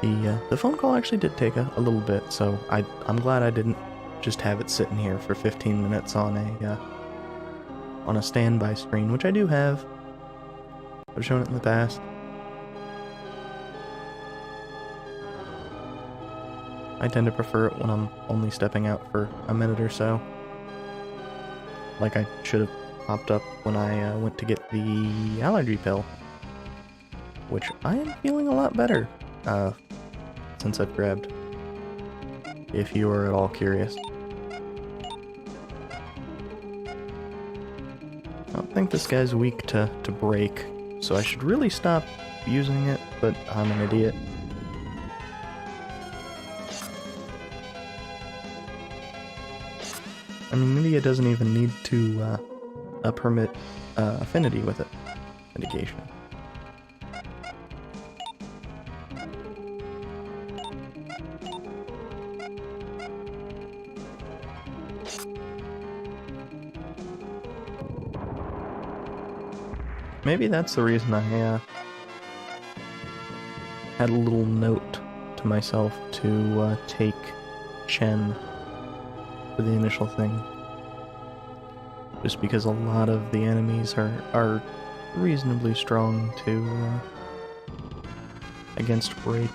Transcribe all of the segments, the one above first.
The phone call actually did take a little bit, so I'm glad I didn't just have it sitting here for 15 minutes on a standby screen, which I do have. I've shown it in the past. I tend to prefer it when I'm only stepping out for a minute or so. Like I should have popped up when I went to get the allergy pill, which I am feeling a lot better since I've grabbed, if you are at all curious. I don't think this guy's weak to break, so I should really stop using it, but I'm an idiot. I mean, Nydia doesn't even need to permit affinity with it. Mitigation. Maybe that's the reason I had a little note to myself to take Chen for the initial thing. Just because a lot of the enemies are reasonably strong to against break.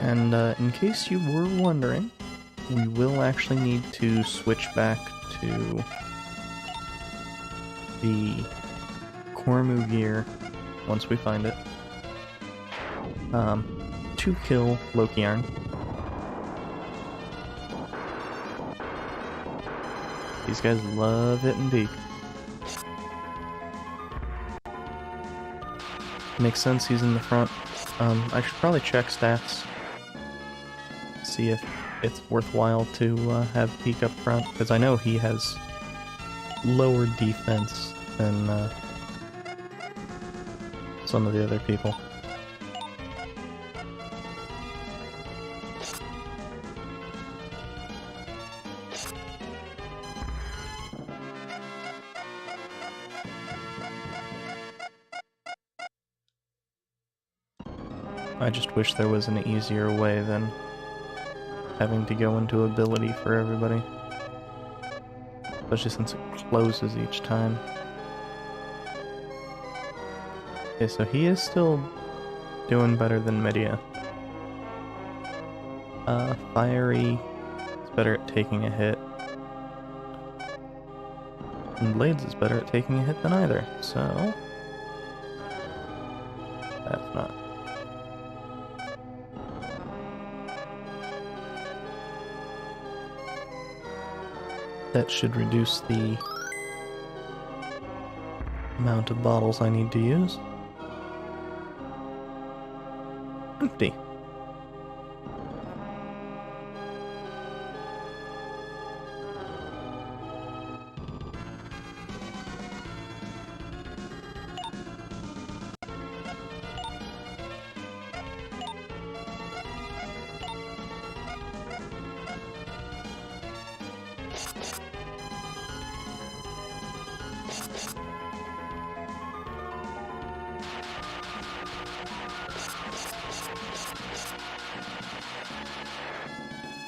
And in case you were wondering, we will actually need to switch back to the Kormu gear once we find it to kill Lokiarn. These guys love hitting peak. Makes sense he's in the front. I should probably check stats. See if it's worthwhile to have peek up front, because I know he has lower defense than some of the other people. I just wish there was an easier way than having to go into ability for everybody. Especially since it closes each time. Okay, so he is still doing better than Medea. Fiery is better at taking a hit. And Blades is better at taking a hit than either, so... that's not... that should reduce the amount of bottles I need to use. Empty.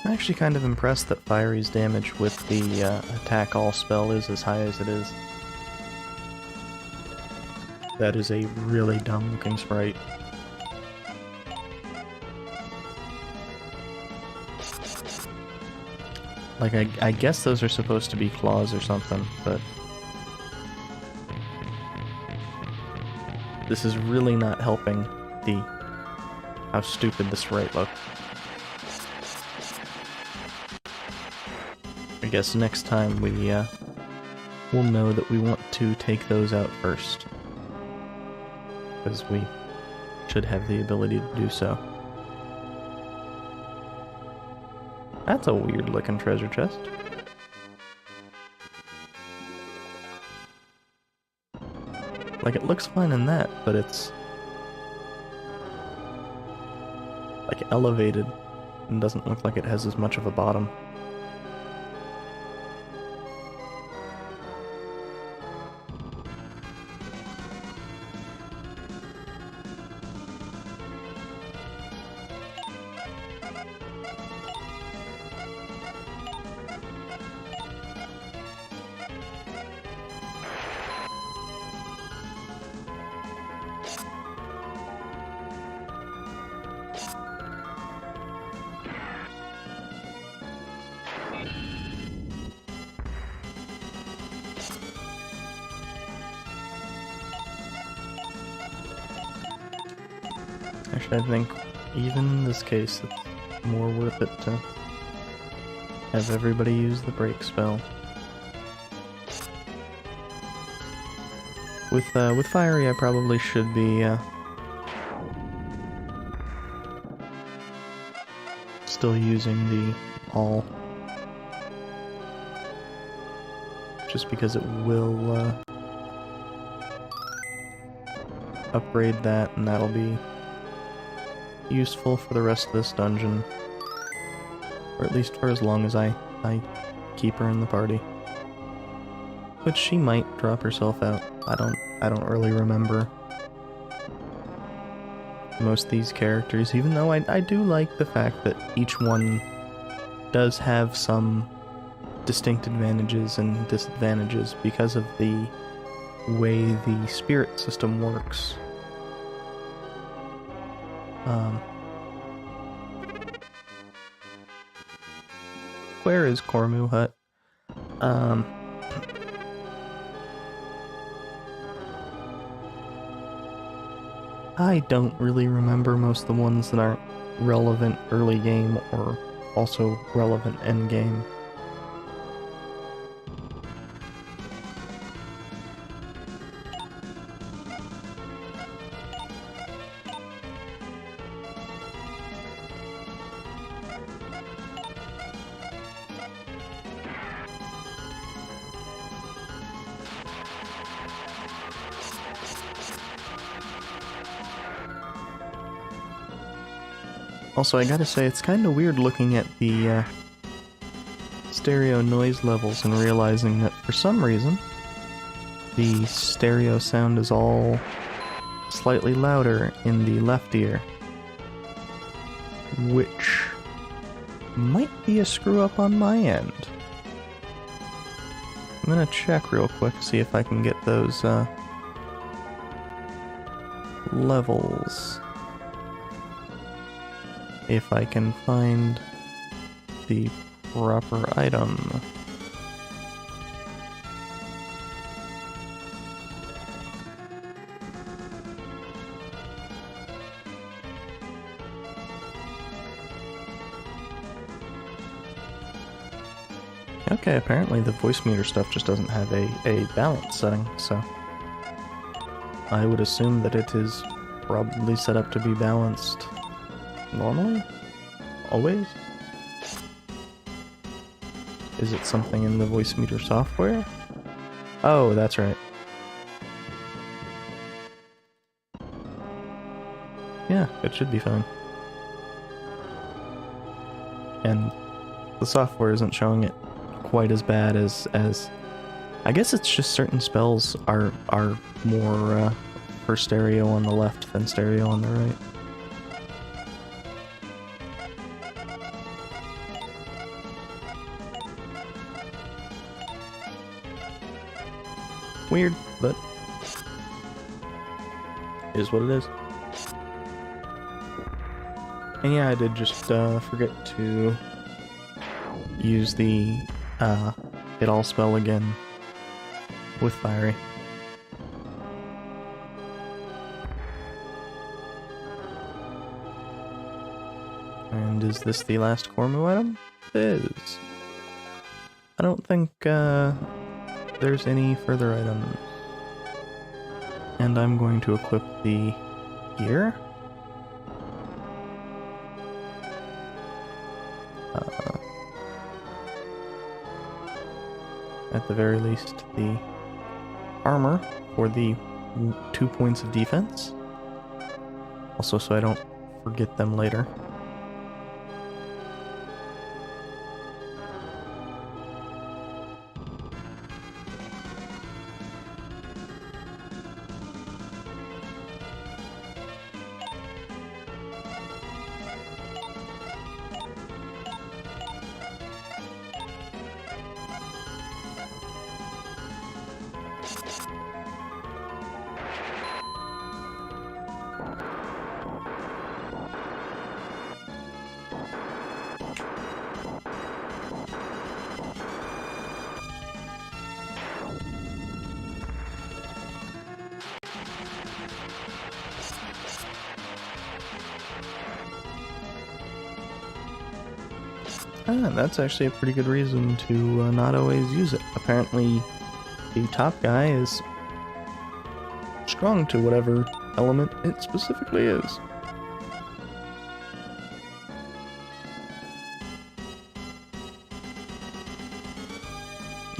I'm actually kind of impressed that Fiery's damage with the attack all spell is as high as it is. That is a really dumb looking sprite. Like, I guess those are supposed to be claws or something, but This is really not helping how stupid this sprite looks. I guess next time we'll know that we want to take those out first. Because we should have the ability to do so. That's a weird looking treasure chest. Like, it looks fine in that, but it's like elevated and doesn't look like it has as much of a bottom. Actually, I think even in this case, it's more worth it to have everybody use the break spell. With Fiery, I probably should be still using the all, just because it will upgrade that, and that'll be useful for the rest of this dungeon, or at least for as long as I keep her in the party. But she might drop herself out. I don't really remember most of these characters, even though I do like the fact that each one does have some distinct advantages and disadvantages because of the way the spirit system works. Where is Cormu Hut? I don't really remember most of the ones that aren't relevant early game or also relevant end game. Also, I gotta say, it's kinda weird looking at the stereo noise levels and realizing that for some reason, the stereo sound is all slightly louder in the left ear, which might be a screw up on my end. I'm gonna check real quick, see if I can get those levels. If I can find the proper item. Okay, apparently the voice meter stuff just doesn't have a balance setting, so I would assume that it is probably set up to be balanced normally? Always? Is it something in the voice meter software? Oh, that's right. Yeah, it should be fine. And the software isn't showing it quite as bad as I guess it's just certain spells are more for stereo on the left than stereo on the right. Weird, but it is what it is. And yeah, I did just forget to use the it all spell again with Fiery. And is this the last Cormu item? It is. I don't think there's any further items. And I'm going to equip the gear. At the very least, the armor for the 2 points of defense. Also, so I don't forget them later. Ah, that's actually a pretty good reason to not always use it. Apparently, the top guy is strong to whatever element it specifically is.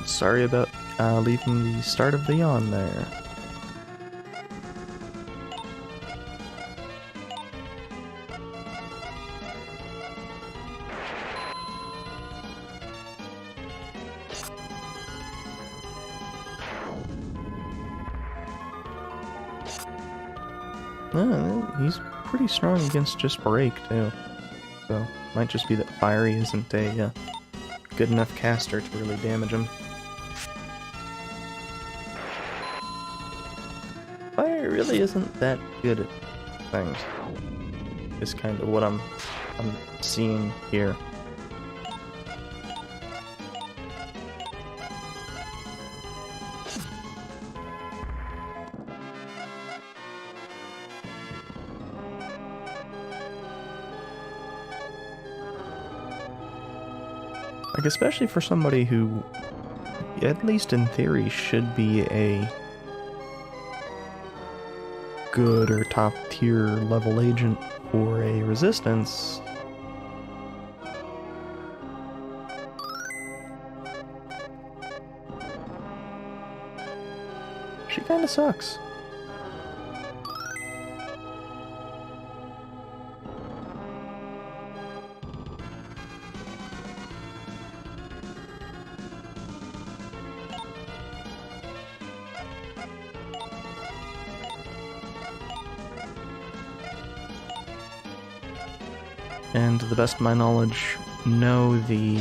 Sorry about leaving the start of the yawn there. He's pretty strong against just break, too. So, might just be that Fiery isn't a good enough caster to really damage him. Fire really isn't that good at things. Is kind of what I'm seeing here. Like, especially for somebody who, at least in theory, should be a good or top tier level agent for a resistance. She kinda sucks. And to the best of my knowledge, no, the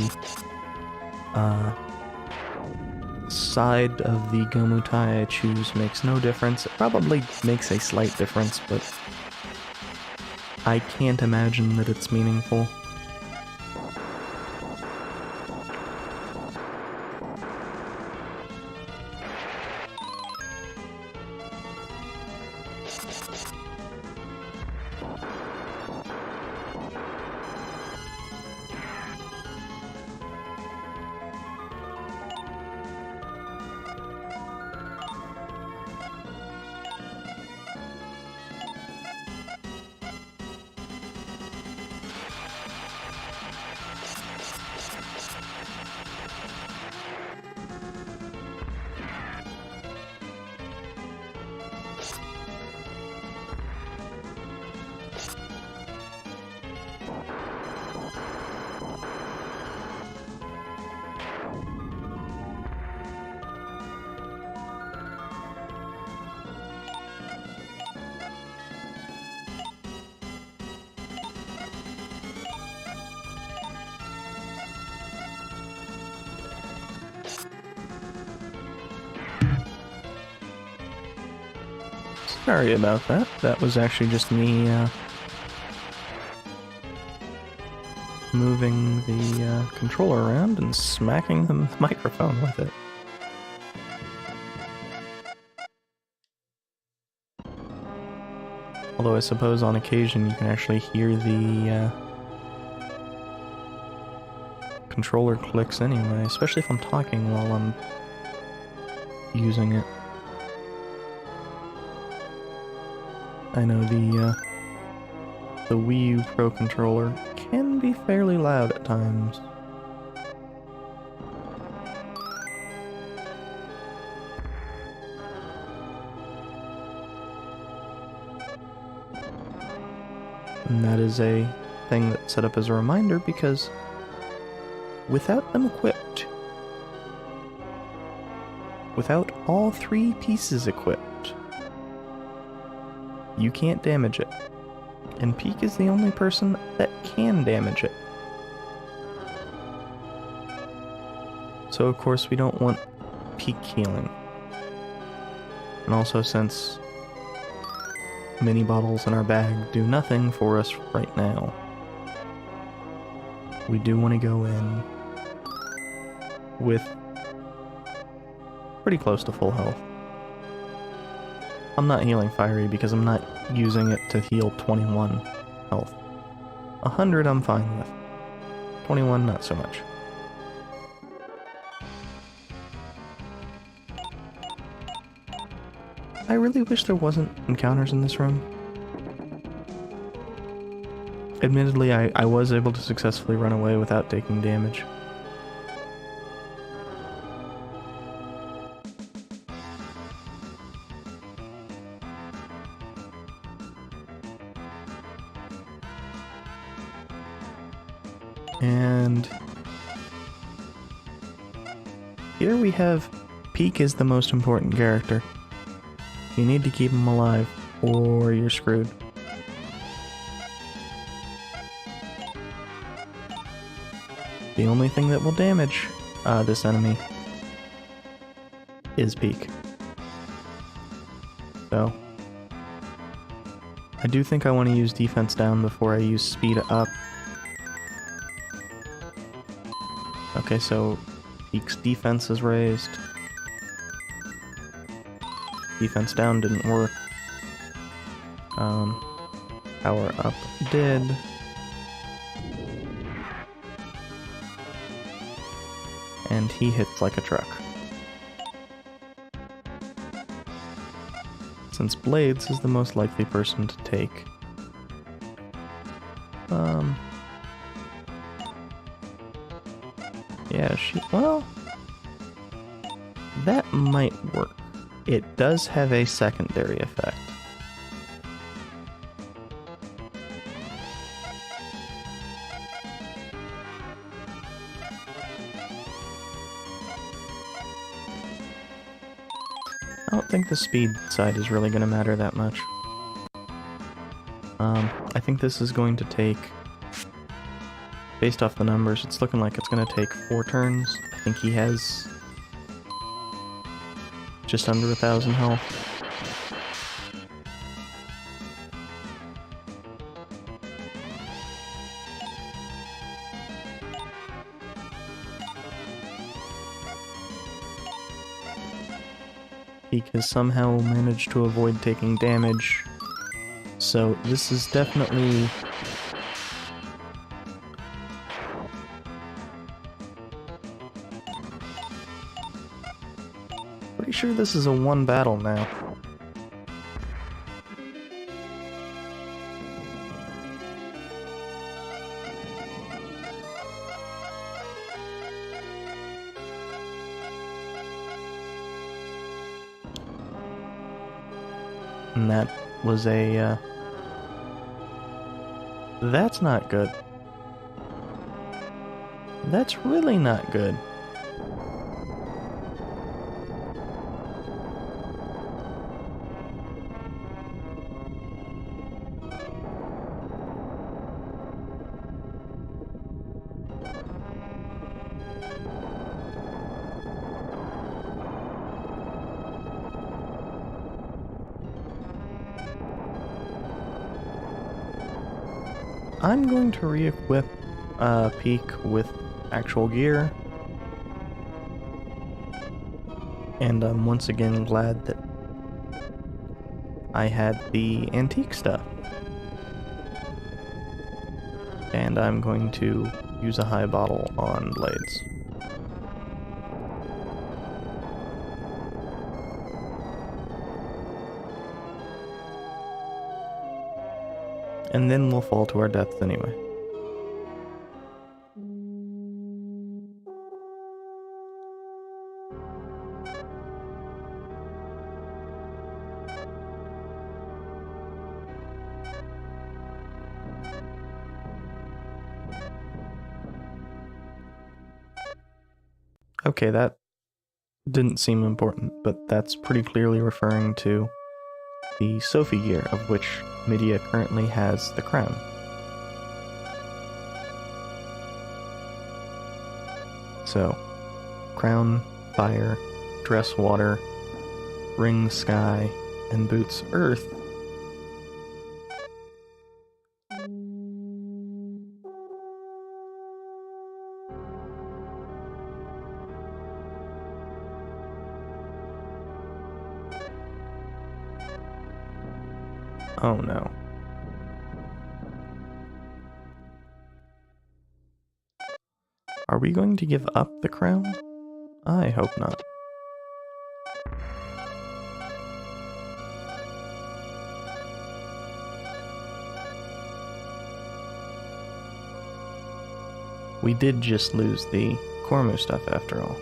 side of the Gomutai I choose makes no difference. It probably makes a slight difference, but I can't imagine that it's meaningful. Sorry about that. That was actually just me moving the controller around and smacking the microphone with it. Although I suppose on occasion you can actually hear the controller clicks anyway, especially if I'm talking while I'm using it. I know the Wii U Pro controller can be fairly loud at times. And that is a thing that's set up as a reminder because without them equipped, without all 3 pieces equipped, you can't damage it. And Peak is the only person that can damage it. So of course we don't want Peak healing. And also since mini bottles in our bag do nothing for us right now, we do want to go in with pretty close to full health. I'm not healing Fiery because I'm not using it to heal 21 health. 100 I'm fine with. 21 not so much. I really wish there wasn't encounters in this room. Admittedly, I was able to successfully run away without taking damage. And here we have Peak is the most important character. You need to keep him alive, or you're screwed. The only thing that will damage this enemy is Peak. So, I do think I want to use defense down before I use speed up. Okay, so Peak's defense is raised. Defense down didn't work. Power up did. And he hits like a truck. Since Blades is the most likely person to take. Yeah, well, that might work. It does have a secondary effect. I don't think the speed side is really going to matter that much. I think this is going to take, based off the numbers, it's looking like it's going to take 4 turns. I think he has just under 1,000 health. He has somehow managed to avoid taking damage, so this is definitely pretty sure this is a 1 battle now. And that was a, that's not good. That's really not good. I'm going to re-equip Peak with actual gear. And I'm once again glad that I had the antique stuff. And I'm going to use a high bottle on blades. And then we'll fall to our deaths anyway. Okay, that didn't seem important, but that's pretty clearly referring to the Sophie gear, of which Medea currently has the crown. So, crown, fire, dress water, ring sky, and boots earth. Oh no. Are we going to give up the crown? I hope not. We did just lose the Cormu stuff after all.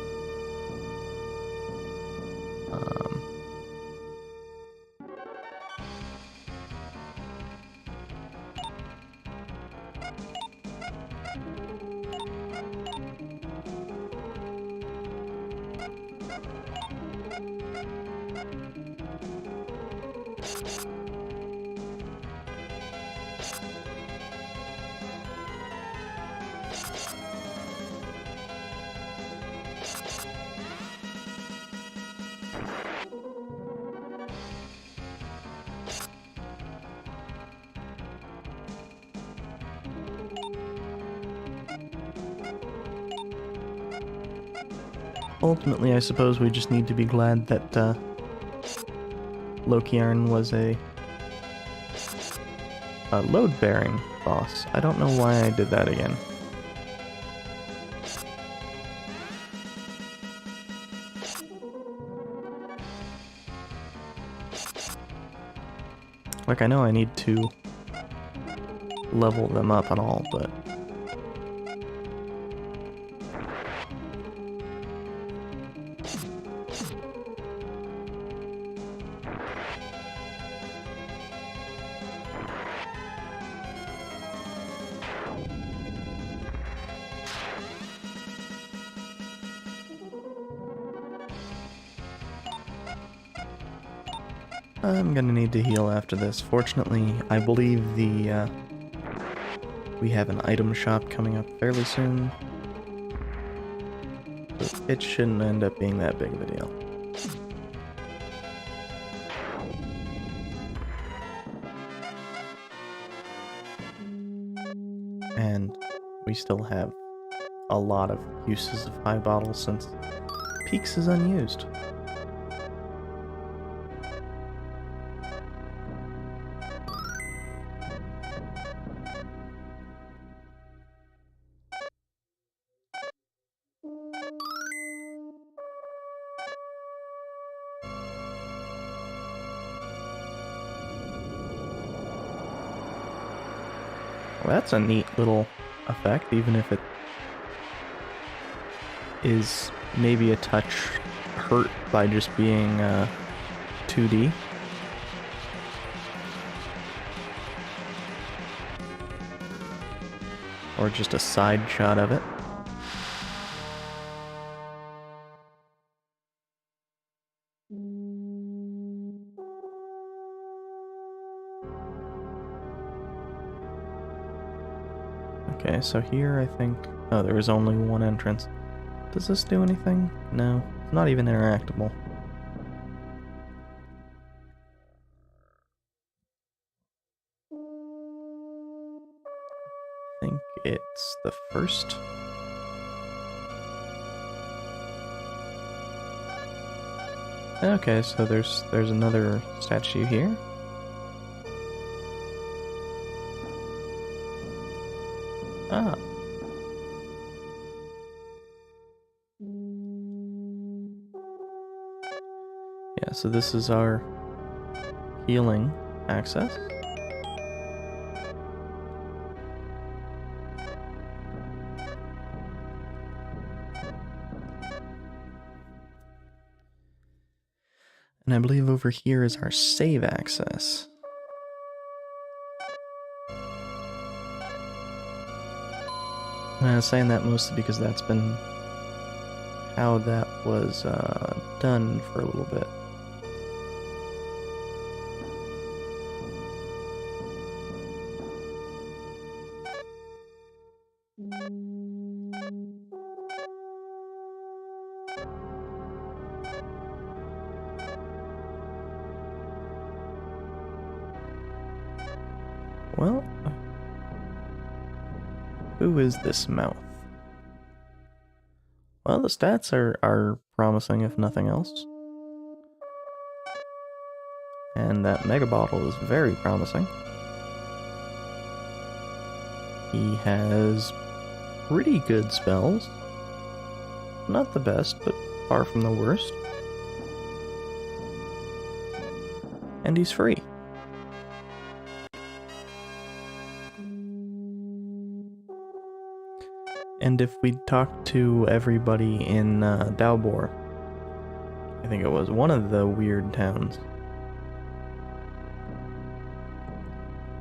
Ultimately, I suppose we just need to be glad that Lokiarn was a load-bearing boss. I don't know why I did that again. Like, I know I need to level them up and all, but... I'm gonna need to heal after this. Fortunately, I believe we have an item shop coming up fairly soon. So it shouldn't end up being that big of a deal. And we still have a lot of uses of high bottles since Peaks is unused. Well, that's a neat little effect, even if it is maybe a touch hurt by just being 2D. Or just a side shot of it. Okay, so here I think... Oh, there is only one entrance. Does this do anything? No, it's not even interactable. I think it's the first. Okay, so there's another statue here. Ah. Yeah, so this is our healing access. And I believe over here is our save access. And I was saying that mostly because that's been how that was done for a little bit. Well, who is this mouth? Well, the stats are promising, if nothing else. And that Mega Bottle is very promising. He has pretty good spells. Not the best, but far from the worst. And he's free. And if we talk to everybody in Dalbor, I think it was one of the weird towns,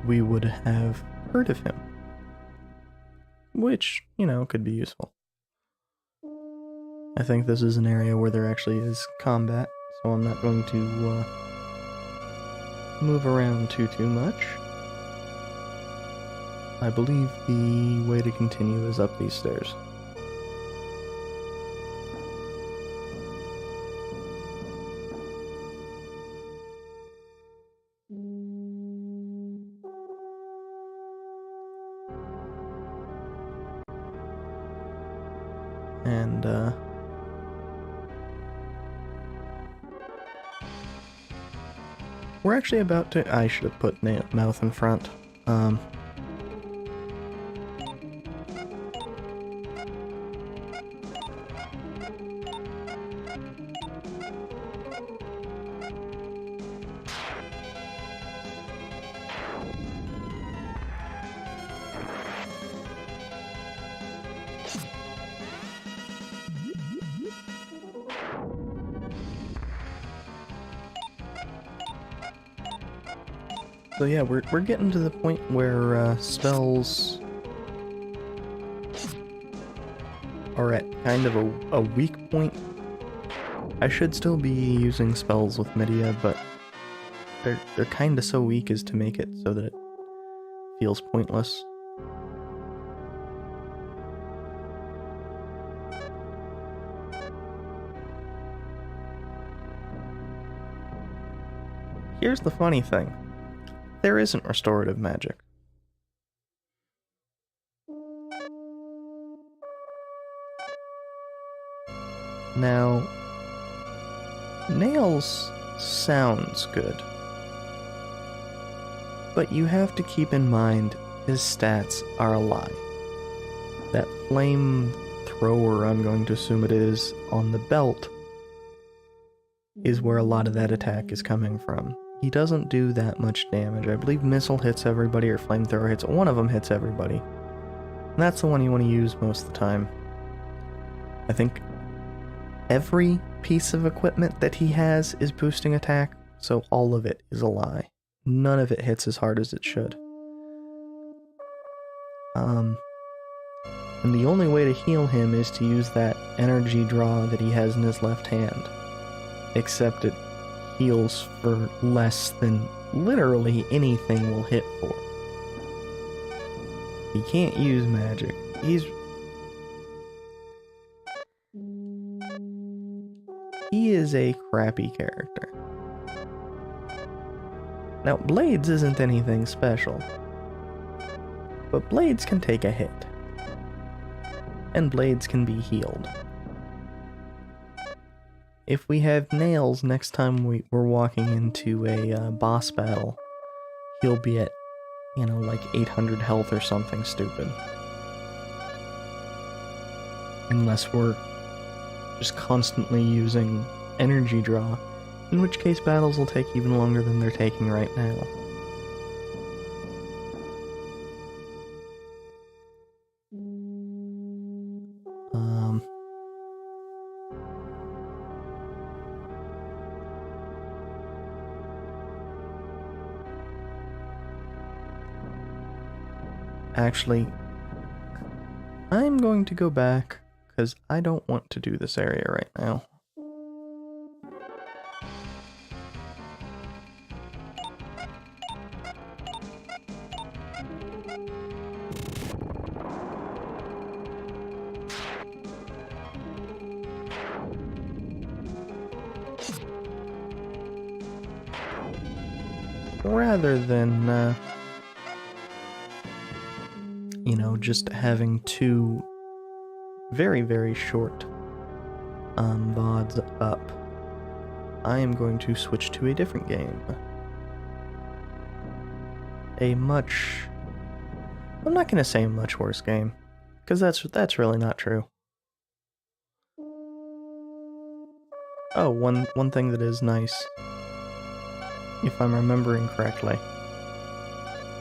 we would have heard of him. Which, you know, could be useful. I think this is an area where there actually is combat, so I'm not going to move around too much. I believe the way to continue is up these stairs. And, we're actually about to... I should have put mouth in front. So yeah, we're getting to the point where spells are at kind of a weak point. I should still be using spells with Medea, but they're kind of so weak as to make it so that it feels pointless. Here's the funny thing. There isn't restorative magic. Now, Nails sounds good, but you have to keep in mind his stats are a lie. That flame thrower, I'm going to assume it is, on the belt is where a lot of that attack is coming from. He doesn't do that much damage. I believe missile hits everybody or flamethrower hits. One of them hits everybody. And that's the one you want to use most of the time. I think every piece of equipment that he has is boosting attack, so all of it is a lie. None of it hits as hard as it should. And the only way to heal him is to use that energy draw that he has in his left hand. Except it heals for less than literally anything will hit for. He can't use magic. He is a crappy character. Now, Blades isn't anything special, but Blades can take a hit, and Blades can be healed. If we have Nails next time we're walking into a boss battle, he'll be at, you know, like 800 health or something stupid. Unless we're just constantly using energy draw. In which case battles will take even longer than they're taking right now. Actually, I'm going to go back, because I don't want to do this area right now. Rather than, you know, just having two very, very short VODs up, I am going to switch to a different game. I'm not going to say a much worse game, because that's really not true. Oh, one thing that is nice, if I'm remembering correctly.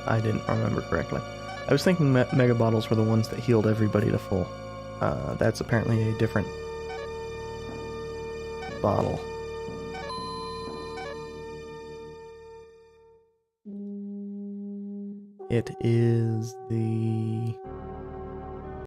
I didn't remember correctly. I was thinking Mega Bottles were the ones that healed everybody to full. That's apparently a different bottle. It is the